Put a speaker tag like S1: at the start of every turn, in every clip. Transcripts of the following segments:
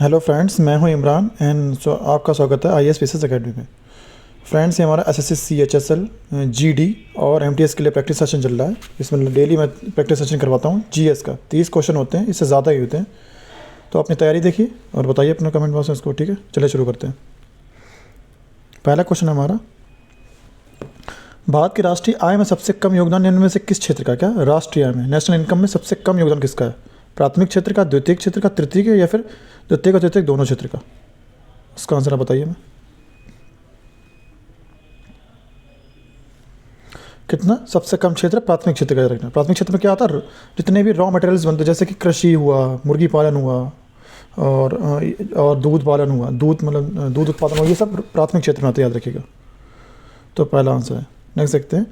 S1: Hello friends, मैं हूं Imran and आपका स्वागत है आईएएस पीसीएस एकेडमी में। फ्रेंड्स, ये हमारा एसएससी सीएचएसएल जीडी और एमटीएस के लिए प्रैक्टिस सेशन चल रहा है। इसमें डेली मैं प्रैक्टिस सेशन करवाता हूं जीएस का। 30 क्वेश्चन होते हैं, इससे ज़्यादा ही होते हैं। तो अपनी तैयारी देखिए और बताइए अपने कमेंट बॉक्स में इसको। ठीक है, चलिए शुरू करते हैं। पहला क्वेश्चन हमारा, भारत की राष्ट्रीय आय में सबसे कम योगदान निम्न में से किस क्षेत्र का? क्या राष्ट्रीय आय में, नेशनल इनकम में सबसे कम योगदान किसका है? प्राथमिक क्षेत्र का, द्वितीय क्षेत्र का, तृतीय का, या फिर द्वितीय और तृतीय दोनों क्षेत्र का? इसका आंसर आप बताइए। मैं कितना सबसे कम क्षेत्र प्राथमिक क्षेत्र का रखना। प्राथमिक क्षेत्र में क्या आता है? जितने भी रॉ मटेरियल्स बनते हैं, जैसे कि कृषि हुआ, मुर्गी पालन हुआ और दूध पालन हुआ, दूध मतलब दूध उत्पादन हुआ, ये सब प्राथमिक क्षेत्र में आते, याद रखिएगा। तो पहला आंसर है। नेक्स्ट देखते हैं,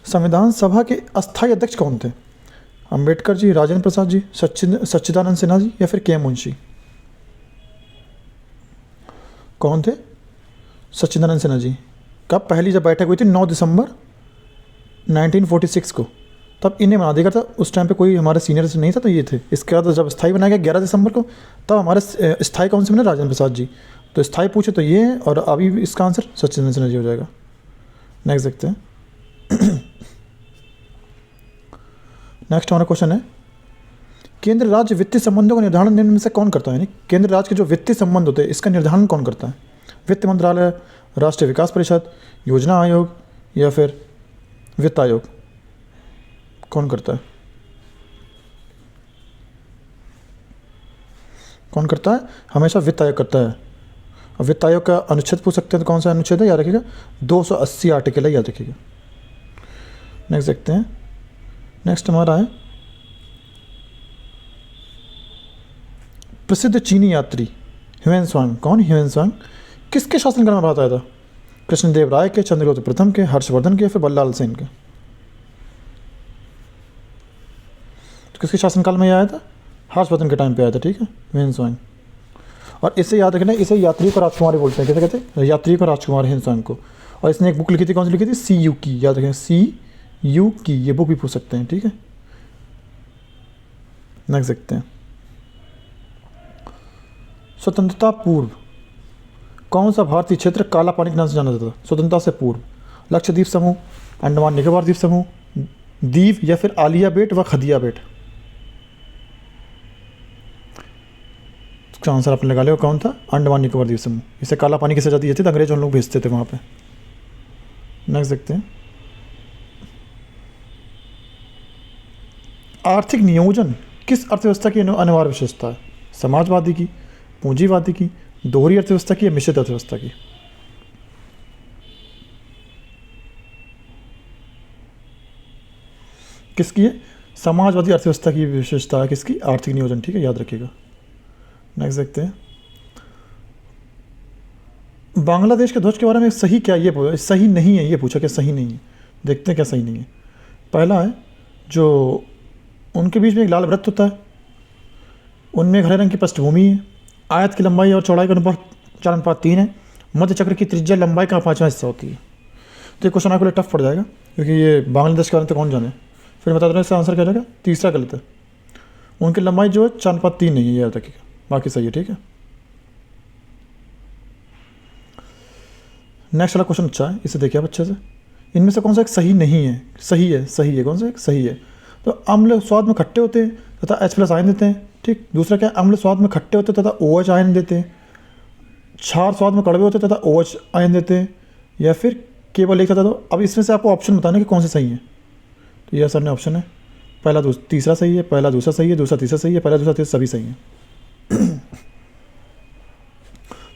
S1: संविधान सभा के अस्थायी अध्यक्ष कौन थे? अंबेडकर जी, राजेंद्र प्रसाद जी, सच्चिदानंद सिन्हा जी, या फिर के मुंशी? कौन थे? सच्चिदानंद सिन्हा जी। कब पहली जब बैठक हुई थी? 9 दिसंबर 1946 को। तब इन्हें बना दिया था। उस टाइम पे कोई हमारे सीनियर से नहीं था, तो ये थे। इसके बाद जब स्थायी बनाया गया 11 दिसंबर को, तब हमारे स्थायी कौन से बने? राजेंद्र प्रसाद जी। तो स्थायी पूछे तो ये है, और अभी इसका आंसर सच्चिदानंद सिन्हा जी हो जाएगा। नेक्स्ट देखते हैं। नेक्स्ट हमारा क्वेश्चन है, केंद्र राज्य वित्तीय संबंधों का निर्धारण निम्न में से कौन करता है? यानी केंद्र राज्य के जो वित्तीय संबंध होते हैं, इसका निर्धारण कौन करता है? वित्त मंत्रालय, राष्ट्रीय विकास परिषद, योजना आयोग, या फिर वित्त आयोग? कौन करता है? कौन करता है? हमेशा वित्त आयोग करता है। और वित्त आयोग का अनुच्छेद पूछ सकते हैं, तो कौन सा अनुच्छेद है? याद रखिएगा, 280 आर्टिकल है, याद रखिएगा। नेक्स्ट देखते हैं। नेक्स्ट हमारा है, प्रसिद्ध चीनी यात्री ह्वेनसांग। कौन? ह्वेनसांग किसके शासनकाल में भारत आया था? कृष्णदेव राय के, चंद्रगुप्त प्रथम के, हर्षवर्धन के, या फिर बल्लाल सेन के? तो किसके शासनकाल में आया था? हर्षवर्धन के टाइम पे आया था। ठीक है, ह्वेनसांग। और इसे याद रखना, इसे यात्री को राजकुमार बोलते हैं। कैसे कहते हैं? यात्री को राजकुमार ह्वेनसांग को। और इसने एक बुक लिखी थी, कौन सी लिखी थी? सी यू की। याद रखें, सी यू की। ये बुक भी पूछ सकते हैं। ठीक है, नेक्स्ट देखते हैं। स्वतंत्रता पूर्व कौन सा भारतीय क्षेत्र काला पानी के नाम से जाना जाता था? स्वतंत्रता से पूर्व लक्षद्वीप समूह, अंडमान निकोबार द्वीप समूह, दीव, या फिर आलिया बेट व खदिया बेट? इसका आंसर आपने लगा लिया, कौन था? अंडमान निकोबार द्वीप समूह। इसे काला पानी किसे जाती थी? अंग्रेज उन लोग भेजते थे वहाँ पे। नेक्स्ट देखते हैं, आर्थिक नियोजन किस अर्थव्यवस्था की अनिवार्य विशेषता है? समाजवादी की, पूंजीवादी की, दोहरी अर्थव्यवस्था की, या मिश्रित अर्थव्यवस्था की? किसकी है? समाजवादी अर्थव्यवस्था की विशेषता है किसकी? आर्थिक नियोजन। ठीक है, याद रखिएगा। नेक्स्ट देखते हैं, बांग्लादेश के ध्वज के बारे में सही क्या? ये सही नहीं है, ये पूछा क्या सही नहीं है? देखते हैं क्या सही नहीं है। पहला है, जो उनके बीच में एक लाल वृत्त होता है, उनमें एक हरे रंग की पृष्ठभूमि है, आयत की लंबाई और चौड़ाई का अनुपात 4:3 है, मध्य चक्र की त्रिज्या लंबाई का 5वां हिस्सा होती है। तो ये क्वेश्चन आपके लिए टफ पड़ जाएगा, क्योंकि ये बांग्लादेश के बारे में तो कौन जाने। फिर बता दो इसका आंसर क्या जाएगा? तीसरा गलत है। उनकी लंबाई जो है 4:3 नहीं है, ये याद रखिएगा, बाकी सही है। ठीक है, नेक्स्ट वाला क्वेश्चन अच्छा है, इसे देखिए आप अच्छे से। इनमें से कौन सा एक सही नहीं है? सही है, सही है। कौन सा एक सही है? तो अम्ल स्वाद में खट्टे होते हैं तथा H+ आयन देते हैं। ठीक, दूसरा क्या है? अम्ल स्वाद में खट्टे होते हैं तथा OH आयन देते हैं। क्षार स्वाद में कड़वे होते हैं तथा OH आयन देते हैं, या फिर केवल एक था। तो अब इसमें से आपको ऑप्शन बताना कि कौन से सही है। तो ये सर ने ऑप्शन है, पहला तीसरा सही है, पहला दूसरा सही है, दूसरा तीसरा सही है, पहला दूसरा तीसरा सभी सही है।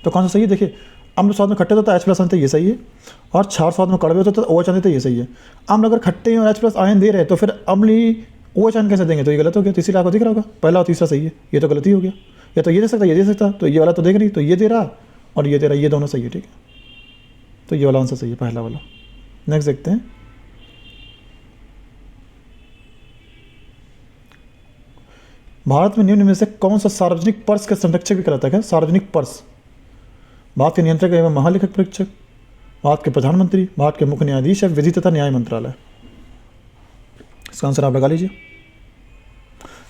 S1: तो कौन सा सही है? देखिए, अम्ल स्वाद में खट्टे होता है H+ आयन, तो ये सही है। और क्षार स्वाद में कड़वे होते हैं तो OH आयन देते हैं, ये सही है। अम्ल अगर खट्टे हैं और H+ आयन दे रहे हैं, तो फिर अम्ल ही OH आयन कैसे देंगे? तो ये गलत हो गया। तो इसीलिए आपको दिख रहा होगा पहला और तीसरा सही है, ये तो गलती हो गया। या तो ये दे सकता, ये दे सकता, तो ये वाला तो देख रही, तो ये दे रहा और ये दे रहा, ये दोनों सही है। ठीक है, तो ये वाला आंसर सही है, पहला वाला। नेक्स्ट देखते हैं, भारत में निम्न में से कौन सा सार्वजनिक पर्स का संरक्षक भी कहलाता है? क्या सार्वजनिक पर्स? भारत के नियंत्रक एवं महालेखक परीक्षक, भारत के प्रधानमंत्री, भारत के मुख्य न्यायाधीश, है विधि तथा न्याय मंत्रालय? इसका आंसर आप लगा लीजिए।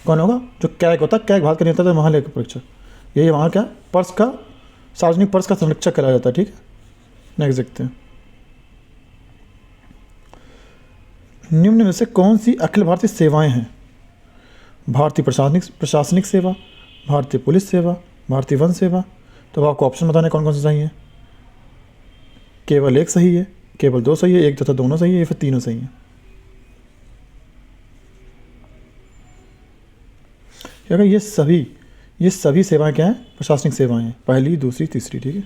S1: कौन होगा? जो कैग होता है, कैग भारत का नेता था महालेखा परीक्षक, यही वहाँ क्या पर्स का, सार्वजनिक पर्स का संरक्षक करा जाता है। ठीक है, नेक्स्ट देखते हैं। निम्न में से कौन सी अखिल भारतीय सेवाएं हैं? भारतीय प्रशासनिक सेवा, भारतीय पुलिस सेवा, भारतीय वन सेवा। तो आपको ऑप्शन बताने कौन कौन सा सही है। केवल एक सही है, केवल दो सही है, एक तथा दोनों सही है, या फिर तीनों सही है। क्या ये सभी सेवाएं क्या हैं? प्रशासनिक सेवाएं हैं, पहली, दूसरी, तीसरी। ठीक है,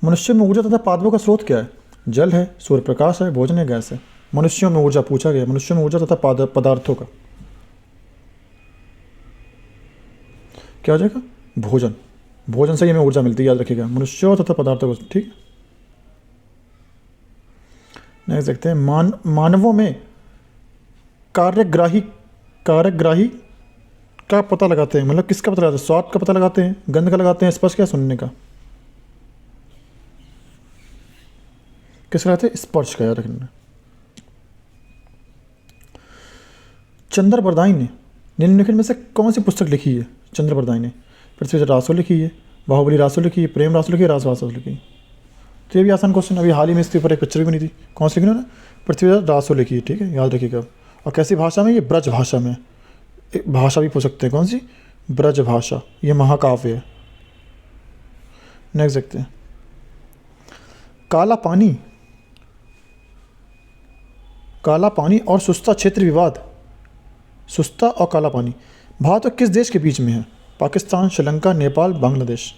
S1: मनुष्य में ऊर्जा तथा पादपों का स्रोत क्या है? जल है, सूर्य प्रकाश है, भोजन है, गैस है। मनुष्यों में ऊर्जा पूछा गया, मनुष्यों में ऊर्जा तथा पदार्थों का क्या हो जाएगा? भोजन। भोजन से ही हमें ऊर्जा मिलती है, याद रखिएगा, मनुष्यों तथा पदार्थों को। ठीक है, नेक्स्ट देखते हैं। मानवों में कार्यग्राही का पता लगाते हैं, मतलब किसका पता लगाते हैं? स्वाद का पता लगाते हैं, गंध का लगाते हैं, स्पर्श का, सुनने का? किसका लगाते हैं? स्पर्श का, याद रखना। चंद्र बरदाई ने निम्नलिखित में से कौन सी पुस्तक लिखी है? चंद्र बरदाई ने पृथ्वी रासो लिखी है, बाहुबली रासो लिखी है, प्रेम रासो लिखी है, रास रासो लिखी है। तो ये भी आसान क्वेश्चन, अभी हाल ही में इसके ऊपर एक पिक्चर भी बनी थी। कौन सी लिखी उन्होंने? पृथ्वी रासो लिखी है। ठीक है, याद रखिएगा। और कैसी भाषा में? ये ब्रज भाषा में। एक भाषा भी पूछ सकते हैं, कौन सी? ब्रज भाषा। ये महाकाव्य है। नेक्स्ट देखते हैं। काला पानी और सुस्ता क्षेत्र विवाद, सुस्ता और काला पानी भारत और किस देश के बीच में है? पाकिस्तान, श्रीलंका, नेपाल, बांग्लादेश।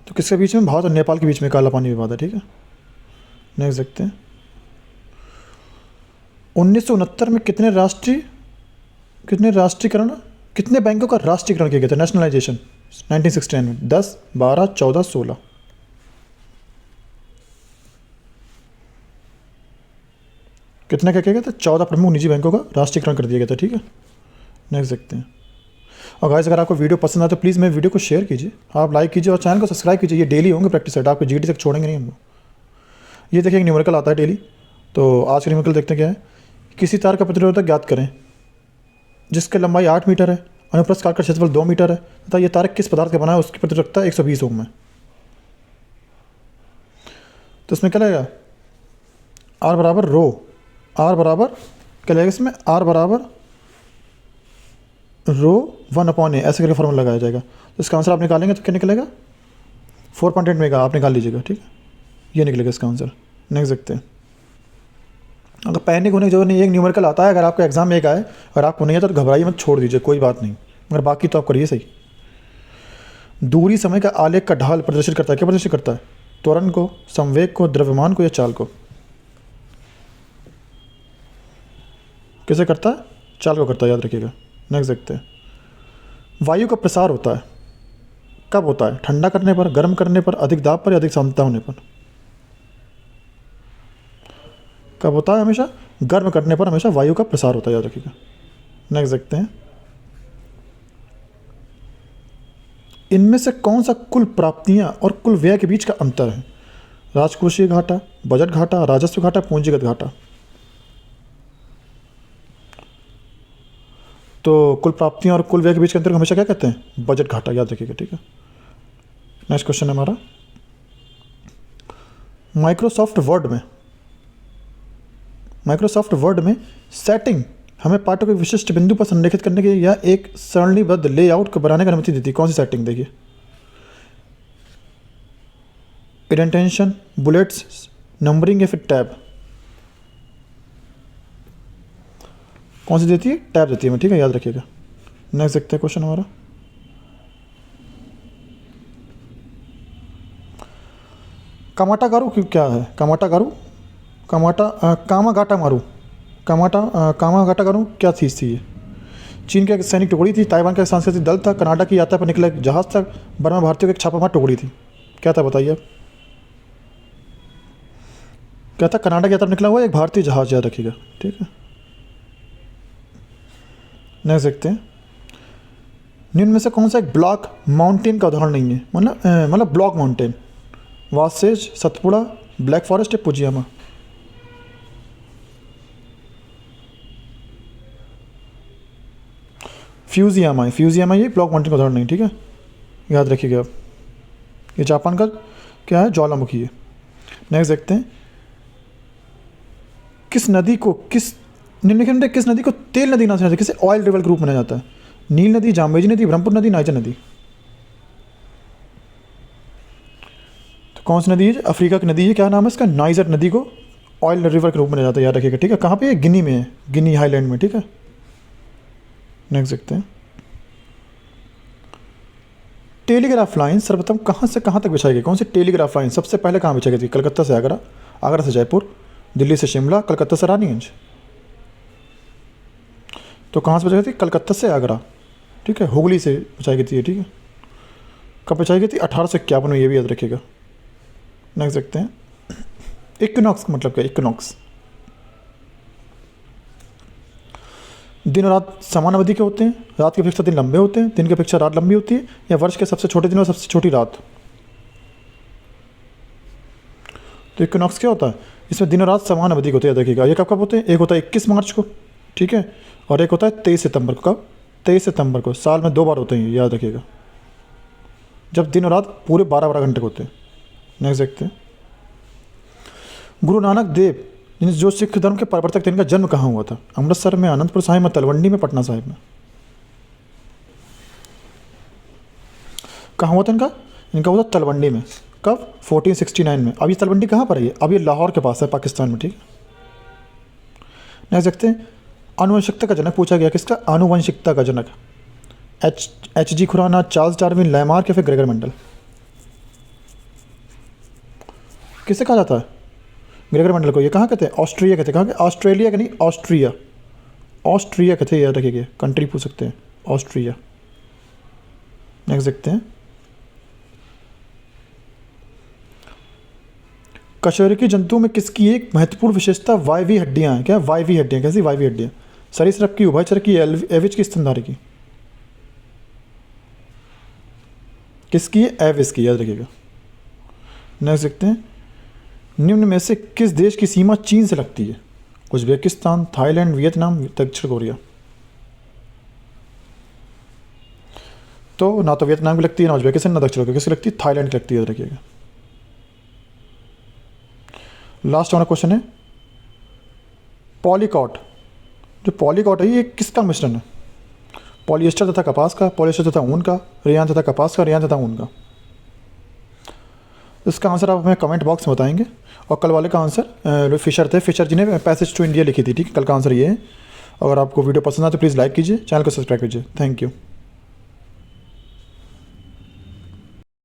S1: तो किसके बीच में? भारत और नेपाल के बीच में काला पानी विवाद है। ठीक है, नेक्स्ट देखते हैं। 1969 में कितने बैंकों का राष्ट्रीयकरण किया गया था? नेशनलाइजेशन 1969 में 10, 12, 14, 16। कितने क्या किया गया था? 14 प्रमुख निजी बैंकों का राष्ट्रीयकरण कर दिया गया था। ठीक है, नेक्स्ट देखते हैं। और गाइस, अगर आपको वीडियो पसंद आए तो प्लीज़ मेरे वीडियो को शेयर कीजिए, आप लाइक कीजिए और चैनल को सब्सक्राइब कीजिए। ये डेली होंगे प्रैक्टिस सेट, आपको जीडी तक छोड़ेंगे नहीं हम लोग। ये देखिए, एक न्यूमेरिकल आता है डेली। तो आज का न्यूमेरिकल देखते हैं क्या है। किसी तार का प्रतिरोधक ज्ञात करें जिसकी लंबाई 8 मीटर है, अनुप्रस्थ काट का क्षेत्रफल 2 मीटर है तथा ये तार किस पदार्थ का बना है, उसकी प्रतिरोधकता 120 ओम है। तो इसमें क्या लगेगा? आर बराबर रो, आर बराबर क्या लगेगा इसमें? आर बराबर रो 1/a, ऐसे करके फॉर्मूला लगाया जाएगा। तो इसका आंसर आप निकालेंगे तो क्या निकलेगा? 4.8 मेगा। आप निकाल लीजिएगा। ठीक है, ये निकलेगा इसका आंसर। नेक्स्ट देखते हैं। अगर पैनिक होने की जरूरत नहीं, एक न्यूमेरिकल आता है, अगर आपका एग्जाम में एक आए और आपको नहीं आता तो घबराइए मत, छोड़ दीजिए, कोई बात नहीं, मगर बाकी तो आप करिए सही। दूरी समय का आलेख का ढाल प्रदर्शित करता है, क्या प्रदर्शित करता है? त्वरण को, संवेग को, द्रव्यमान को या चाल को? किसे करता है? चाल को करता है, याद रखिएगा। नेक्स्ट देखते हैं। वायु का प्रसार होता है कब होता है? ठंडा करने पर, गर्म करने पर, अधिक दाब पर या अधिक सान्द्रता होने पर? कब होता है? हमेशा गर्म करने पर हमेशा वायु का प्रसार होता है, याद रखिएगा। नेक्स्ट देखते हैं। इनमें से कौन सा कुल प्राप्तियां और कुल व्यय के बीच का अंतर है? राजकोषीय घाटा, बजट घाटा, राजस्व घाटा, पूंजीगत घाटा। तो कुल प्राप्तियां और कुल व्यय के बीच के अंतर को हमेशा क्या कहते हैं? बजट घाटा, याद रखिएगा। ठीक है, नेक्स्ट क्वेश्चन है हमारा। माइक्रोसॉफ्ट वर्ड में सेटिंग हमें पाठों के विशिष्ट बिंदु पर संरेखित करने के या एक सारणीबद्ध लेआउट को बनाने की अनुमति देती है। कौन सी सेटिंग? देखिए, इंडेंटेशन, बुलेट्स, नंबरिंग या फिर टैब? कौन सी देती है? टैब देती है। ठीक है, याद रखिएगा। नेक्स्ट देखते हैं क्वेश्चन हमारा। कामाटागारू क्या है? कामागाटागारू क्या चीज़ थी? ये चीन का एक सैनिक टुकड़ी थी, ताइवान का सांस्कृतिक दल था, कनाडा की यात्रा पर निकला एक जहाज था, बर्मा भारतीयों की एक छापामार टुकड़ी थी। क्या था बताइए आप? क्या था? कनाडा की यात्रा पर निकला हुआ एक भारतीय जहाज, याद रखिएगा। ठीक है, नेक्स्ट देखते हैं। निम्न में से कौन सा एक ब्लॉक माउंटेन का उदाहरण नहीं है? मतलब block mountain? Vosges, Satpura, black forest है फुजियामा। फ्यूजियामा है, फ्यूजियामा ये ब्लॉक माउंटेन का उदाहरण नहीं, ठीक है, याद रखिएगा आप। ये जापान का क्या है, ज्वालामुखी है। नेक्स्ट देखते हैं, किस नदी को निम्नलिखित में किस नदी को तेल नदी नाम से, किसे ऑयल रिवर ग्रुप माना जाता है? नील नदी, जाम्बेजी नदी, ब्रह्मपुत्र नदी, नाइजर नदी। तो कौन सी नदी है? अफ्रीका की नदी है, क्या नाम है इसका? नाइजर नदी को ऑयल रिवर के रूप में माना जाता है, याद रखिएगा, ठीक है। कहाँ पे है? गिनी में है, गिनी हाईलैंड में, ठीक है। नेक्स्ट देखते हैं, टेलीग्राफ लाइन सर्वप्रथम कहाँ से कहाँ तक बिछाई गई? कौन सी टेलीग्राफ लाइन सबसे पहले कहाँ बिछाई गई थी? कलकत्ता से आगरा, आगरा से जयपुर, दिल्ली से शिमला, कलकत्ता से रानीगंज। तो कहाँ से बिछाई गई थी? कलकत्ता से आगरा, ठीक है, हुगली से बिछाई गई थी, ठीक है। कब बिछाई गई थी? 1851 में, ये भी याद रखिएगा। नेक्स्ट देखते हैं, इक्विनॉक्स का मतलब क्या? इक्विनॉक्स दिन और रात समान अवधि के होते हैं, रात की अपेक्षा दिन लंबे होते हैं, दिन की अपेक्षा रात लंबी होती है, या वर्ष के सबसे छोटे दिन और सबसे छोटी रात। तो इक्विनॉक्स क्या होता है? इसमें दिन और रात समान अवधि के होते हैं, याद रखिएगा। ये कब कब होते हैं? एक होता है 21 मार्च को, ठीक है, और एक होता है 23 सितंबर को। कब? 23 सितंबर को। साल में 2 बार होते हैं, याद रखिएगा, जब दिन और रात पूरे 12-12 घंटे के होते हैं। नेक्स्ट देखते हैं, गुरु नानक देव जो सिख धर्म के प्रवर्तक थे, इनका जन्म कहाँ हुआ था? अमृतसर में, आनंदपुर साहिब में, तलवंडी में, पटना साहिब में। कहाँ हुआ था इनका? इनका हुआ था तलवंडी में। कब? 1469 में। अब ये तलवंडी कहाँ पर है? अब ये लाहौर के पास है, पाकिस्तान में, ठीक है। नेक्स्ट देखते हैं, आनुवंशिकता का जनक पूछा गया, किसका? आनुवंशिकता का जनक H G Khorana, Charles Darwin, Lamarck या फिर ग्रेगर मेंडल। किसे कहा जाता है ग्रेगर मेंडल को? ये कहाँ कहते हैं? ऑस्ट्रिया कहते हैं। कहाँ के? ऑस्ट्रेलिया का नहीं, ऑस्ट्रिया, ऑस्ट्रिया कहते हैं, याद रखिए, कंट्री पूछ सकते हैं, ऑस्ट्रिया। नेक्स्ट देखते हैं, कशेरुकी जंतु में किसकी एक महत्वपूर्ण विशेषता वायवीय हड्डियां हैं? क्या? वायवीय हड्डियां। कैसी वायवीय हड्डियां? सरीसृप की, उभयचर की, एविज की, स्तनधारी की। किसकी है? एविज की, याद रखिएगा। नेक्स्ट देखते हैं, निम्न में से किस देश की सीमा चीन से लगती है? उज्बेकिस्तान, थाईलैंड, वियतनाम, दक्षिण कोरिया। तो ना तो वियतनाम की लगती है, ना उज्बेकिस्तान, ना दक्षिण कोरिया। किसकी लगती है? थाईलैंड की लगती है, याद रखिएगा। लास्ट वाला क्वेश्चन है, पॉलीकॉट। जो पॉलीकॉट है, ये किसका मिश्रण है? पॉलिएस्टर तथा कपास का, पॉलिएस्टर तथा ऊन का, रेयान तथा कपास का, रेयान तथा ऊन का। इसका आंसर आप हमें कमेंट बॉक्स में बताएंगे। और कल वाले का आंसर फिशर थे, फिशर जी ने पैसेज टू इंडिया लिखी थी, ठीक है। कल का आंसर ये है। अगर आपको वीडियो पसंद आए तो प्लीज़ लाइक कीजिए, चैनल को सब्सक्राइब कीजिए। Thank you.